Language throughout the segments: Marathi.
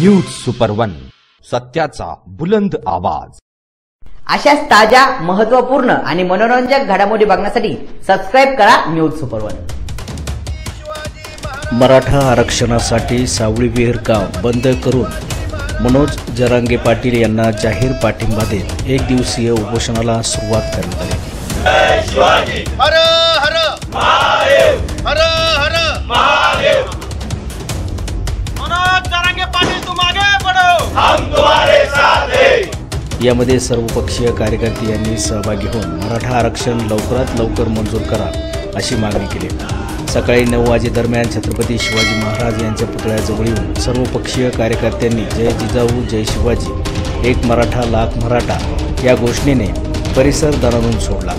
न्यूज सुपर वन, सत्याचा बुलंद आवाज। अशाच ताज्या, महत्त्वपूर्ण आणि मनोरंजक घडामोडी बघण्यासाठी सबस्क्राइब करा न्यूज सुपर वन। मराठा आरक्षणासाठी सावळी विहीर गाव बंद करून मनोज जरांगे पाटील यांना जाहीर पाठिंबा देत एक दिवसीय उपोषणाला सुरुवात करण्यात आली। हर हर महादेव, हर हर महादेव। मनोज जरांगे पाटील, तुम आगे बढ़ो, हम तुम्हारे साथ हैं। यामध्ये सर्वपक्षीय कार्यकर्ते यांनी सहभागी होऊन मराठा आरक्षण लवकरात लवकर मंजूर करा अशी मागणी केली। सकाळी 9 वाजेदरम्यान छत्रपती शिवाजी महाराज यांच्या पुतळ्याजवळ येऊन सर्वपक्षीय कार्यकर्त्यांनी जय जिजाऊ जय शिवाजी, एक मराठा लाख मराठा या घोषणेने परिसर दणाणून सोडला।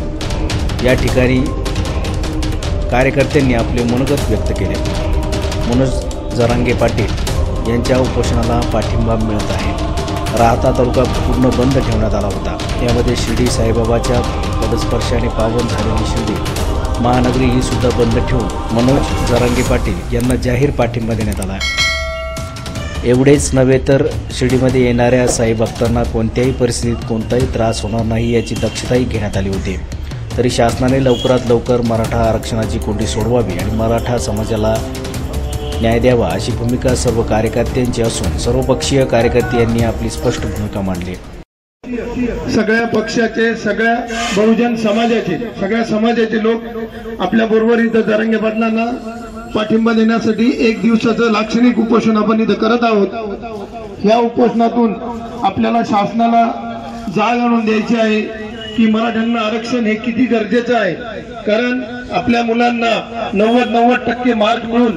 या ठिकाणी कार्यकर्त्यांनी आपले मनोगत व्यक्त केले। मनोज जरांगे पाटील यांच्या उपोषणाला पाठिंबा मिळत आहे। राहता तालुका पूर्ण बंद ठेवण्यात आला होता। यामध्ये शिर्डी साईबाबाच्या पदस्पर्शाने पावन झालेली शिर्डी महानगरी ही सुद्धा बंद ठेवून मनोज जरांगे पाटील यांना जाहीर पाठिंबा देण्यात आला। एवढेच नव्हे तर शिर्डीमध्ये येणाऱ्या साई भक्तांना कोणत्याही परिस्थितीत कोणताही त्रास होणार नाही याची दक्षताही घेण्यात आली होती। तरी शासनाने लवकरात लवकर मराठा आरक्षणाची कोंडी सोडवावी आणि मराठा समाजाला न्याय द्यावा अशी भूमिका सर्व कार्यकर्त्यांची असून सर्वपक्षीय कार्यकर्ते यांनी आपली स्पष्ट भूमिका मांडली। सगळ्या पक्षाचे, सगळ्या बहुजन समाजाचे, सगळ्या समाजाचे लोक आपल्या बरोबर इथं जरांगे पाटलांना पाठिंबा देण्यासाठी एक दिवसाचं लाक्षणिक उपोषण आपण इथं करत आहोत। या उपोषणातून आपल्याला शासनाला जाग आणून द्यायची आहे की मराठ्यांना आरक्षण हे किती गरजेचं आहे। कारण आपल्या मुलांना 90% मार्क मिळून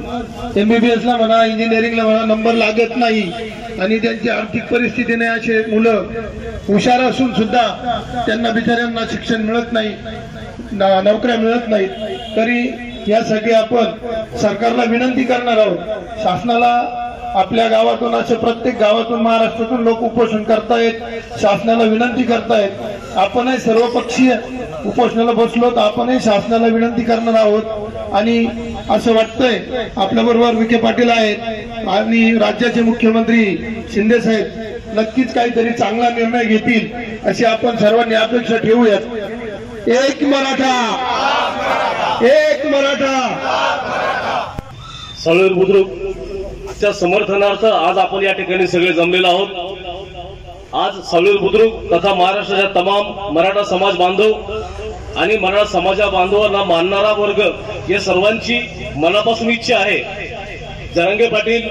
MBBS ला म्हणा, इंजिनिअरिंगला म्हणा नंबर लागत नाही आणि त्यांची आर्थिक परिस्थितीने असे मुलं हुशार असून सुद्धा त्यांना बिचाऱ्यांना शिक्षण मिळत नाही, नोकऱ्या मिळत नाहीत। तरी यासाठी आपण सरकारला विनंती करणार आहोत, शासनाला आपल्या गावातून असे प्रत्येक गावातून महाराष्ट्रातून लोक उपोषण करतायत, शासनाला विनंती करतायत। आपणही सर्वपक्षीय उपोषणाला बसलो तर आपणही शासनाला विनंती करणार आहोत। आणि असं वाटतंय आपल्या बरोबर विखे पाटील आहेत आणि राज्याचे मुख्यमंत्री शिंदे साहेब नक्कीच काहीतरी चांगला निर्णय घेतील अशी आपण सर्वांनी अपेक्षा ठेवूयात। एक मराठा, एक मराठा। सावळी बुद्रुकच्या समर्थनार्थ आज आपण या ठिकाणी सगळे जमलेलो आहोत। आज सावळी बुद्रुक तथा महाराष्ट्राच्या तमाम मराठा समाज बांधव आणि मराठा समाजा बांधवांना मानणारा वर्ग या सर्वांची मनापासून इच्छा आहे, जरांगे पाटील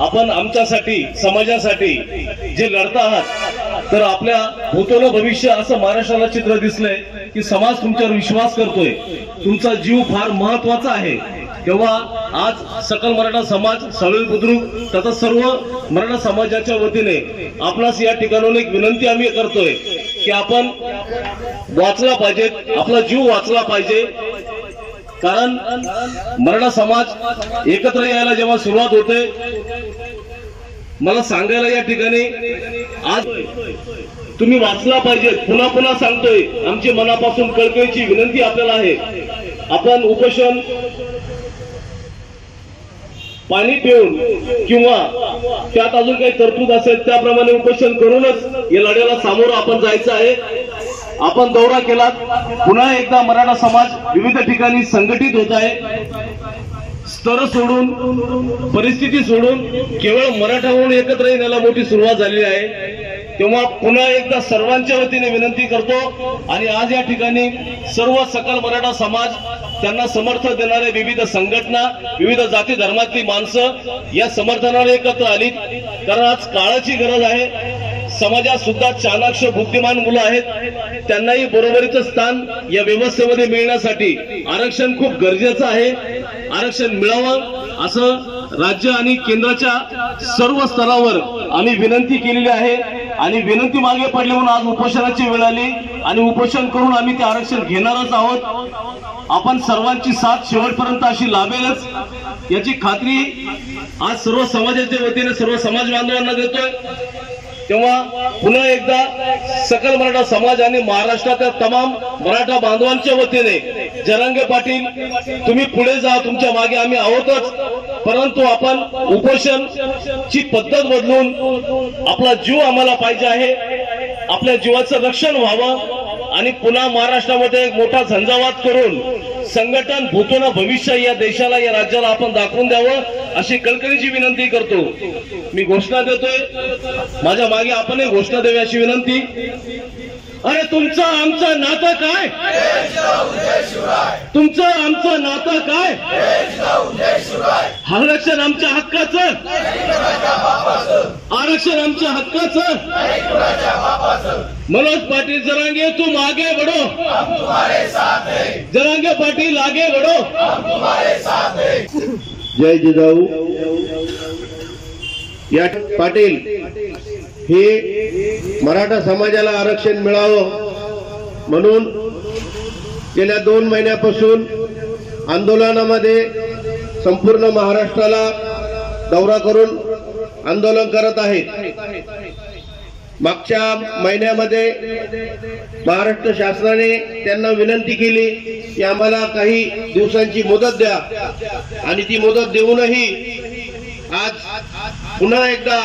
आपण आमच्यासाठी, समाजासाठी जे लढता आहात, तर आपल्या भूतोल भविष्य असं महाराष्ट्राला चित्र दिसलंय की समाज तुमच्यावर विश्वास करतोय, तुमचा जीव फार महत्वाचा आहे। तेव्हा आज सकल मराठा समाज, सावळी बुद्रुक तथा सर्व मराठा समाजाच्या वतीने आपणास या ठिकाणून एक विनंती आम्ही करतोय की आपण वाचला पाहिजे, आपला जीव वाचला पाहिजे। कारण मराठा समाज एकत्र यायला जेव्हा सुरुवात होते, मला सांगायला या ठिकाणी आज तुम्ही वाचला पाहिजे, पुन्हा पुन्हा सांगतोय, आमची मनापासून कळकळीची विनंती आपल्याला आहे। आपण उपोषण पाणी पिऊन किंवा त्यात अजून काही तरतूद असेल त्याप्रमाणे उपोषण करूनच या लढ्याला सामोरं आपण जायचं आहे। आपण दौरा केला, पुन्हा एकदा मराठा समाज विविध ठिकाणी संघटित होत आहे। स्तर सोडून, परिस्थिती सोडून केवळ मराठा म्हणून एकत्र येण्याला मोठी सुरुवात झालेली आहे। तेव्हा पुन्हा एकदा सर्वांच्या वतीने विनंती करतो आणि आज या ठिकाणी सर्व सकल मराठा समाज, त्यांना समर्थन देणारे विविध संघटना, विविध जाती धर्मातली माणसं या समर्थनाला एकत्र आली। कारण आज काळाची गरज आहे। समाजात सुद्धा चाणाक्ष बुद्धिमान मुलं आहेत, त्यांनाही बरोबरीचं स्थान या व्यवस्थेमध्ये मिळण्यासाठी आरक्षण खूप गरजेचं आहे। आरक्षण मिळावं असं राज्य आणि केंद्राच्या सर्व स्तरावर आम्ही विनंती केलेली आहे आणि विनंती मागे पडली म्हणून आज उपोषणाची वेळ आली आणि उपोषण करून आम्ही ते आरक्षण घेणारच आहोत। आपण सर्वांची साथ शेवटपर्यंत अशी लाभेलच याची खात्री आज सर्व समाजाच्या वतीने सर्व समाज बांधवांना देतोय। तेव्हा पुन्हा एकदा सकल मराठा समाज आणि महाराष्ट्राच्या तमाम मराठा बांधवांच्या वतीने जरांगे पाटील तुम्ही पुढे जा, तुमच्या मागे आम्ही आहोतच, परंतु आपण उपोषण ची पद्धत बदलून आपला जीव आम्हाला पाहिजे आहे, आपल्या जीवाचं रक्षण व्हावं आणि पुन्हा महाराष्ट्रामध्ये एक मोठा झंझावात करून संघटन भूतोना भविष्य या देशाला या राज्याला आपण दाखवून द्यावं अशी कळकळीची विनंती करतो। मी घोषणा देतोय, माझ्या मागे आपणही घोषणा द्यावी अशी विनंती। अरे तुमचं आमचं नातं काय? तुमचं आमचं नातं काय? आरक्षण आमच्या हक्काचं, आरक्षण आमच्या हक्काचं। मनोज पाटील जरांगे तुम आगे बढ़ो, जरांगे पाटील आगे बढ़ो। जय जिजाऊ। या पाटील हे मराठा समाजाला आरक्षण मिळावं म्हणून गेल्या 2 महिन्यापासून आंदोलनामध्ये संपूर्ण महाराष्ट्राला दौरा करून आंदोलन करत आहेत। मागच्या महिन्यामध्ये महाराष्ट्र शासनाने त्यांना विनंती केली की आम्हाला काही दिवसांची मुदत द्या आणि ती मुदत देऊनही आज पुन्हा एकदा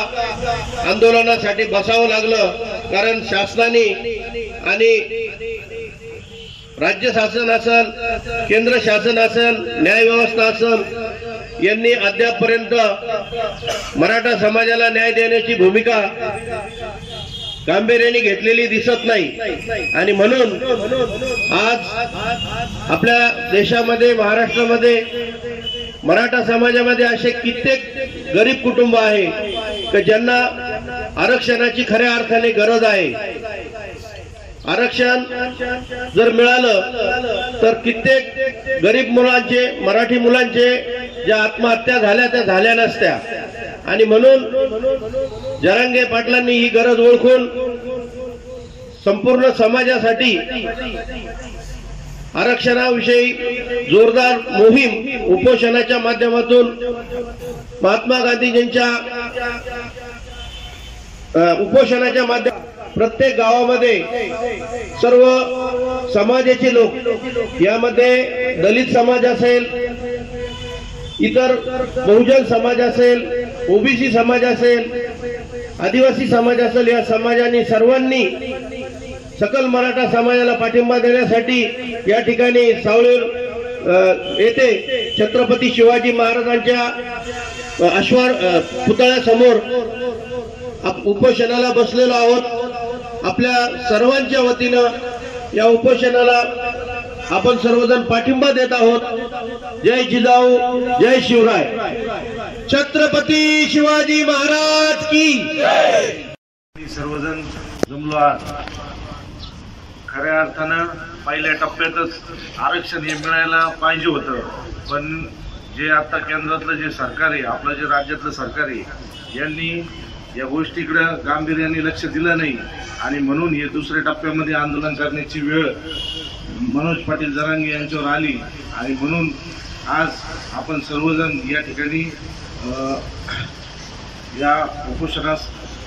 आंदोलनासाठी बसावं लागलं, कारण शासनाने आणि राज्य शासन असेल, केंद्र शासन असेल, न्याय व्यवस्था असेल यांनी अद्यापपर्यंत मराठा समाजाला न्याय देण्याची भूमिका गांभीर्याने घेतलेली दिसत नाही। आणि म्हणून आज आपल्या देशामध्ये महाराष्ट्रामध्ये मराठा समाजामध्ये असे कित्येक गरीब कुटुंब आहे की ज्यांना आरक्षणाची खऱ्या अर्थाने गरज आहे। आरक्षण जर मिळालं तर कित्येक गरीब मुलांचे, मराठी मुलांचे ज्या आत्महत्या झाल्या त्या झाल्या नसत्या। आणि म्हणून जरांगे पाटलांनी ही गरज ओळखून संपूर्ण समाजासाठी आरक्षणाविषयी जोरदार मोहीम उपोषणाच्या माध्यमातून महात्मा गांधीजींच्या उपोषणाच्या माध्यमातून प्रत्येक गावामध्ये सर्व समाजाचे लोक, यामध्ये दलित समाज असेल, इतर बहुजन समाज असेल, ओबीसी समाज असेल, आदिवासी समाज असेल, या समाजाने सर्वांनी सकल मराठा समाजाला पाठिंबा देण्यासाठी या ठिकाणी सावळीर येथे छत्रपती शिवाजी महाराजांच्या पुतळ्यासमोर उपोषणाला बसलेलो आहोत। आपल्या सर्वांच्या वतीनं या उपोषणाला आपण सर्वजण पाठिंबा देत आहोत। जय जिजाऊ, जय शिवराय, छत्रपती शिवाजी महाराज की जय। सर्वजण जमलो आहात। खऱ्या अर्थानं पहिल्या टप्प्यातच आरक्षण हे मिळायला पाहिजे होतं, पण जे आता केंद्रातलं जे सरकार आहे, आपलं जे राज्यातलं सरकार आहे, यांनी या गोष्टीकडे गांभीर्याने लक्ष दिलं नाही आणि म्हणून हे दुसऱ्या टप्प्यामध्ये आंदोलन करण्याची वेळ मनोज पाटील जरांगे यांच्यावर आली। आणि म्हणून आज आपण सर्वजण या ठिकाणी या उपोषणास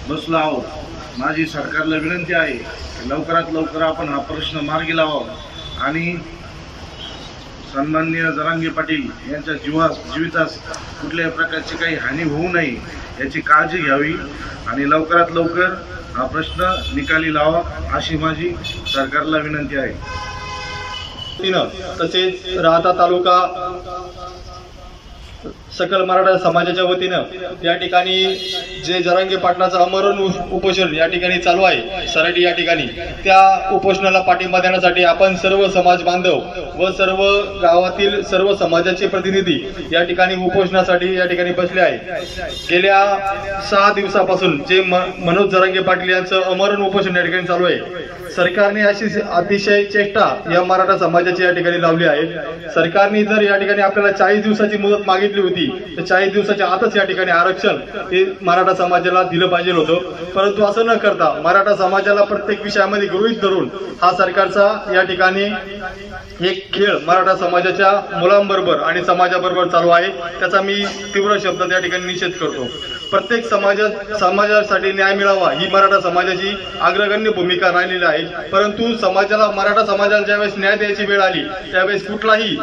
बसलो आहोत। माझी सरकारला विनंती आहे की लवकरात लवकर आपण हा प्रश्न मार्गी लावावा आणि सन्माननीय जरांगे पाटील यांच्या जीवितास कुठल्याही प्रकारची काही हानी होऊ नये याची काळजी घ्यावी आणि लवकरात लवकर हा प्रश्न निकाली लावा अशी माझी सरकारला विनंती आहे। तसेच राहता तालुका सकल मराठा समाजाच्या वतीनं या ठिकाणी जे जरांगे पाटलाचं आमरण उपोषण या ठिकाणी चालू आहे सराटी या ठिकाणी, त्या उपोषणाला पाठिंबा देण्यासाठी आपण सर्व समाज बांधव व सर्व गावातील सर्व समाजाचे प्रतिनिधी या ठिकाणी उपोषणासाठी या ठिकाणी बसले आहे। गेल्या 6 दिवसापासून जे मनोज जरांगे पाटील यांचं आमरण उपोषण या ठिकाणी चालू आहे, सरकारने अशी अतिशय चेष्टा या मराठा समाजाची या ठिकाणी लावली आहे। सरकारने जर या ठिकाणी आपल्याला 40 दिवसाची मुदत मागितली होती, होती तर 40 दिवसाच्या आतच या ठिकाणी आरक्षण हे मराठा समाजाला दिलं पाहिजे होतं. परंतु असं न करता मराठा समाजाला प्रत्येक विषयामध्ये गृहीत धरून हा सरकारचा या ठिकाणी एक खेळ मराठा समाजाच्या मुलांबरोबर आणि समाजाबरोबर चालू आहे. त्याचा मी तीव्र शब्दात या ठिकाणी निषेध करतो. प्रत्येक समाजासाठी न्याय मिळावा ही मराठा समाजाची अग्रगण्य भूमिका राहिलेली आहे. परंतु मराठा समाजाला ज्यावेळेस न्याय द्यायची वेळ आली त्यावेळेस कुठल्याही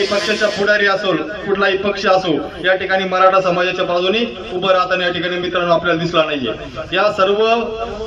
पक्षाचा पुढारी असो, कुठलाही पक्ष असो, या ठिकाणी मराठा समाजाच्या बाजूने उभं राहताना या ठिकाणी मित्रांनो आपल्याला दिसला नाहीये. या सर्व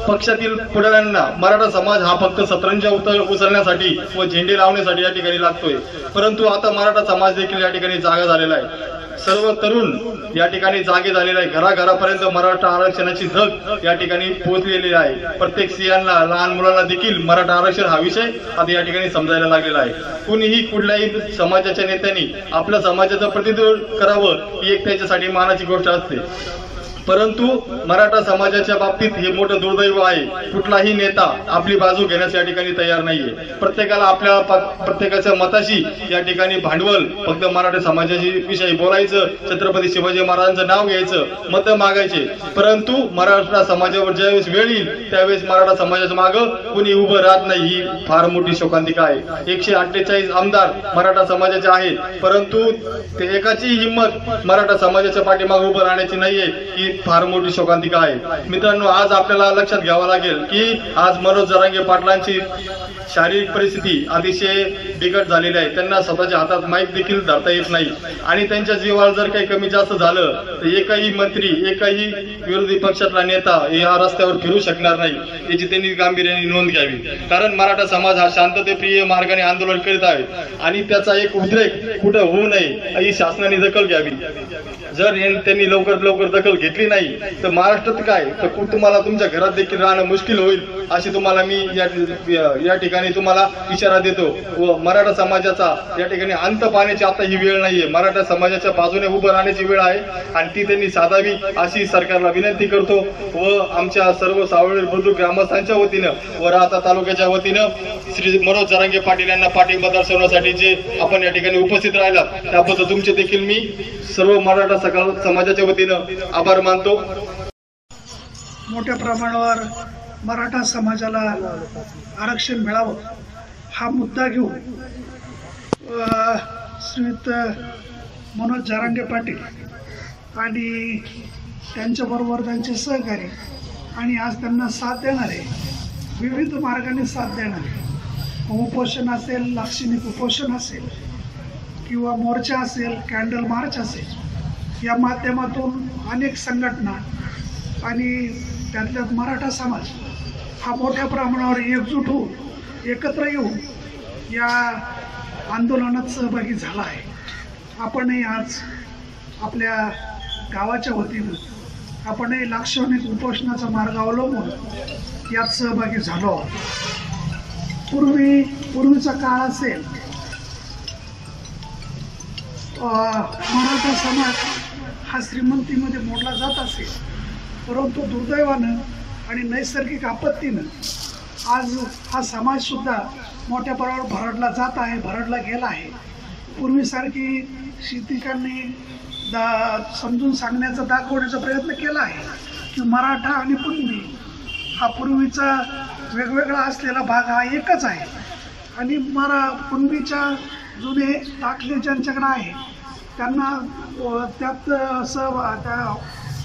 पक्षातील पुढाऱ्यांना मराठा समाज हा फक्त सतरंजा उचलण्यासाठी व झेंडे लावण्यासाठी या ठिकाणी लागतोय. परंतु आता मराठा समाज देखील या ठिकाणी जागा झालेला आहे. सर्व तरुण या ठिकाणी जागे झालेले आहे. घराघरापर्यंत मराठा आरक्षणाची धग या ठिकाणी पोहोचलेली आहे. प्रत्येक स्त्रियांना, लहान मुलांना देखील मराठा आरक्षण हा विषय आता या ठिकाणी समजायला लागलेला आहे. कुणीही कुठल्याही समाजाच्या नेत्यांनी आपल्या समाजाचं प्रतिनिधित्व करावं ही एक त्याच्यासाठी मानाची गोष्ट असते. परंतु मराठा समाजाच्या बाबतीत हे मोठं दुर्दैव आहे. कुठलाही नेता आपली बाजू घेण्यास या ठिकाणी तयार नाहीये. प्रत्येकाला प्रत्येकाच्या मताशी या ठिकाणी भांडवल फक्त मराठा समाजाची विषयी बोलायचं, छत्रपती शिवाजी महाराजांचं नाव घ्यायचं, मतं मागायचे. परंतु मराठा समाजावर ज्यावेळेस वेळ येईल त्यावेळेस मराठा समाजाच्या मागं कुणी उभं राहत नाही. ही फार मोठी शोकांतिका आहे. 148 आमदार मराठा समाजाचे आहेत, परंतु ते एकाची हिंमत मराठा समाजाच्या पाठीमागे उभं राहण्याची नाहीये. ही फार मोठी शोकांतिका आहे. मित्रांनो, आज आपल्याला लक्षात घ्यावं लागेल की आज मनोज जरांगे पाटलांची शारीरिक परिस्थिती अतिशय बिकट झालेली आहे. त्यांना स्वतःच्या हातात माईक देखील धरता येत नाही आणि त्यांच्या जीवाला जर काही कमी जास्त झालं तर एकही मंत्री, एकही विरोधी पक्षातला नेता या रस्त्यावर फिरू शकणार नाही. याची त्यांनी गांभीर्याने नोंद घ्यावी. कारण मराठा समाज हा शांततेप्रिय मार्गाने आंदोलन करीत आहे आणि त्याचा एक उद्रेक कुठं होऊ नये ही शासनाने दखल घ्यावी. जर त्यांनी लवकर दखल घेतली नाही तर महाराष्ट्रात काय तर तुम्हाला तुमच्या घरात देखील राहणं मुश्किल होईल अशी तुम्हाला मी या ठिकाणी तुम्हाला इशारा देतो. व मराठा समाजाचा या ठिकाणी अंत पाहण्याची आता ही वेळ नाहीये. मराठा समाजाच्या बाजूने उभं राहण्याची वेळ आहे आणि ती त्यांनी साधावी अशी सरकारला विनंती करतो. व आमच्या सर्व सावळी बुद्रुक ग्रामस्थांच्या वतीनं व राहता तालुक्याच्या वतीनं श्री मनोज जरांगे पाटील यांना पाठिंबा दर्शवण्यासाठी जे आपण या ठिकाणी उपस्थित राहिला त्याबद्दल तुमचे देखील मी सर्व मराठा समाजाच्या वतीनं आभार मानतो. मोठ्या प्रमाणावर मराठा समाजाला आरक्षण मिळावं हा मुद्दा घेऊन श्रीयुत मनोज जरांगे पाटील आणि त्यांच्याबरोबर त्यांचे सहकारी आणि आज त्यांना साथ देणारे, विविध मार्गाने साथ देणारे, उपोषण असेल, लाक्षणिक उपोषण असेल किंवा मोर्चा असेल, कॅन्डल मार्च असेल, या माध्यमातून अनेक संघटना आणि त्यातल्यात मराठा समाज हा मोठ्या प्रमाणावर एकजूट होऊन एकत्र येऊन या आंदोलनात सहभागी झाला आहे. आपणही आज आपल्या गावाच्या वतीनं आपणही लाक्षणिक उपोषणाचा मार्ग अवलंबून यात सहभागी झालो आहोत. पूर्वीचा काळ असेल, मराठा समाज हा श्रीमंतीमध्ये मोडला जात असेल, परंतु दुर्दैवानं आणि नैसर्गिक आपत्तीनं आज हा समाजसुद्धा मोठ्या प्रमाणावर भरडला जात आहे, भरडला गेला आहे. पूर्वीसारखी शेतकऱ्यांनी समजून सांगण्याचा, दाखवण्याचा प्रयत्न केला आहे की मराठा आणि कुणबी हा पूर्वीचा वेगवेगळा असलेला भाग हा एकच आहे आणि कुणबीच्या जुने दाखले ज्यांच्याकडे आहे त्यांना त्यात त्या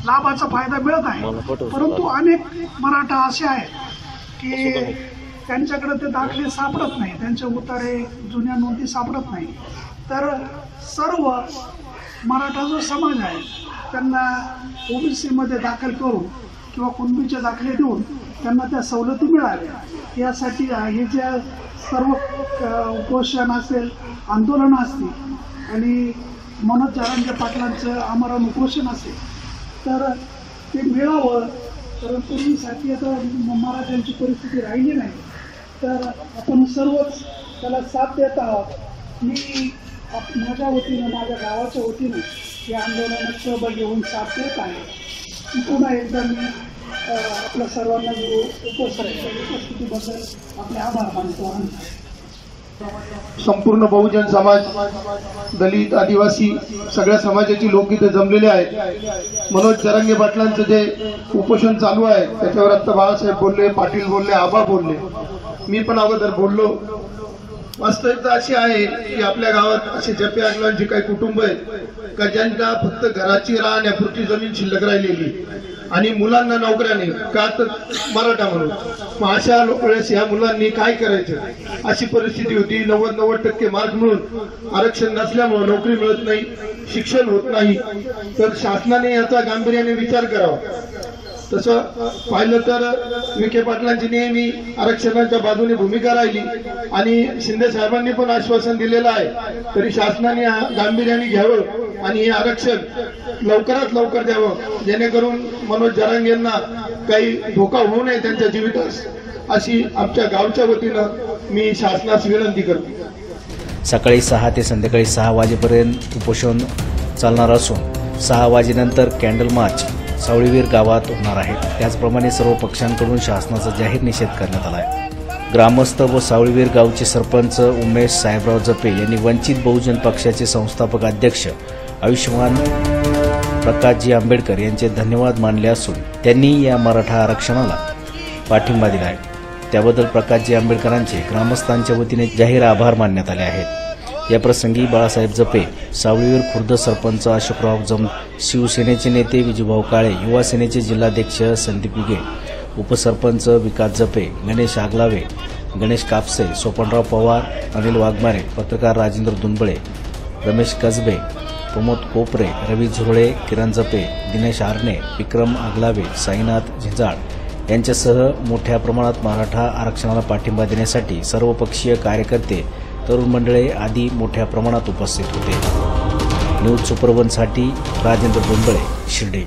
लाभाचा फायदा मिळत आहे. परंतु अनेक मराठा असे आहेत की त्यांच्याकडे ते दाखले सापडत नाही, त्यांचे उतारे, जुन्या नोंदी सापडत नाही. तर सर्व मराठा जो समाज आहे त्यांना ओबीसीमध्ये दाखल करून किंवा कुणबीचे दाखले देऊन त्यांना त्या सवलती मिळाव्या यासाठी हे जे सर्व उपोषण असेल, आंदोलनं असतील आणि मनोज जरांगे पाटलांचं आमरण उपोषण असेल तर ते मिळावं. कारण पूर्वीसारखी आता मराठ्यांची परिस्थिती राहिली नाही, तर आपण सर्वच त्याला साथ देत आहोत. मी माझ्या वतीनं, माझ्या गावाच्या वतीनं या आंदोलनात सहभागी होऊन साथ देत आहे. पुन्हा एकदा मी आपल्या सर्वांना उपस्थितीबद्दल आपले आभार मानतो. संपूर्ण बहुजन समाज, दलित, आदिवासी सगळ्या समाजाची लोक इथे जमलेले आहेत. मनोज जरांगे पाटलांचं जे उपोषण चालू आहे त्याच्यावर आता बाळासाहेब बोलले, पाटील बोलले, आबा बोलले, मी पण अगोदर बोललो. वास्तविकता अशी आहे की आपल्या गावात असे जपे आगलांचे काही कुटुंब आहेत का ज्यांना फक्त घराची राहण्यापुरती जमीन शिल्लक राहिलेली आणि मुलांना नोकऱ्या नाही, का तर मराठा म्हणून. मग अशा वेळेस या मुलांनी काय करायचं अशी परिस्थिती होती. 90% मार्क मिळून आरक्षण नसल्यामुळे नोकरी मिळत नाही, शिक्षण होत नाही. तर शासनाने याचा गांभीर्याने विचार करावा. तसं पाहिलं तर विखे पाटलांची नेहमी आरक्षणाच्या बाजूने भूमिका राहिली आणि शिंदे साहेबांनी पण आश्वासन दिलेलं आहे. तरी शासनाने गांभीर्याने घ्यावं आणि हे आरक्षण लवकरात लवकर द्यावं, जेणेकरून मनोज जरांगे यांना काही धोका होऊ नये त्यांच्या जीवितास, अशी आमच्या गावच्या वतीनं मी शासनास विनंती करतो. सकाळी 6 ते संध्याकाळी 6 वाजेपर्यंत उपोषण चालणार असून 6 वाजेनंतर कॅन्डल मार्च सावळीवीर गावात होणार आहे. त्याचप्रमाणे सर्व पक्षांकडून शासनाचा जाहीर निषेध करण्यात आला आहे. ग्रामस्थ व सावळीवीर गावचे सरपंच उमेश साहेबराव जपे यांनी वंचित बहुजन पक्षाचे संस्थापक अध्यक्ष आयुष्यमान प्रकाशजी आंबेडकर यांचे धन्यवाद मानले असून त्यांनी या मराठा आरक्षणाला पाठिंबा दिला आहे. त्याबद्दल प्रकाशजी आंबेडकरांचे ग्रामस्थांच्या वतीने जाहीर आभार मानण्यात आले आहेत. याप्रसंगी बाळासाहेब जपे, सावळीवीर खुर्द सरपंच अशोकराव जम, शिवसेनेचे नेते विजूभाऊ काळे, युवा सेनेचे जिल्हाध्यक्ष संदीप विगे, उपसरपंच विकास जपे, गणेश आगलावे, गणेश कापसे, सोपनराव पवार, अनिल वाघमारे, पत्रकार राजेंद्र दुंबळे, रमेश कसबे, प्रमोद कोपरे, रवी झुरळे, किरण जपे, दिनेश आरणे, विक्रम आगलावे, साईनाथ झिंजाळ यांच्यासह मोठ्या प्रमाणात मराठा आरक्षणाला पाठिंबा देण्यासाठी सर्वपक्षीय कार्यकर्ते, तरुण मंडळे आदी मोठ्या प्रमाणात उपस्थित होते. न्यूज सुपर 1साठी राजेंद्र दुंबळे, शिर्डी.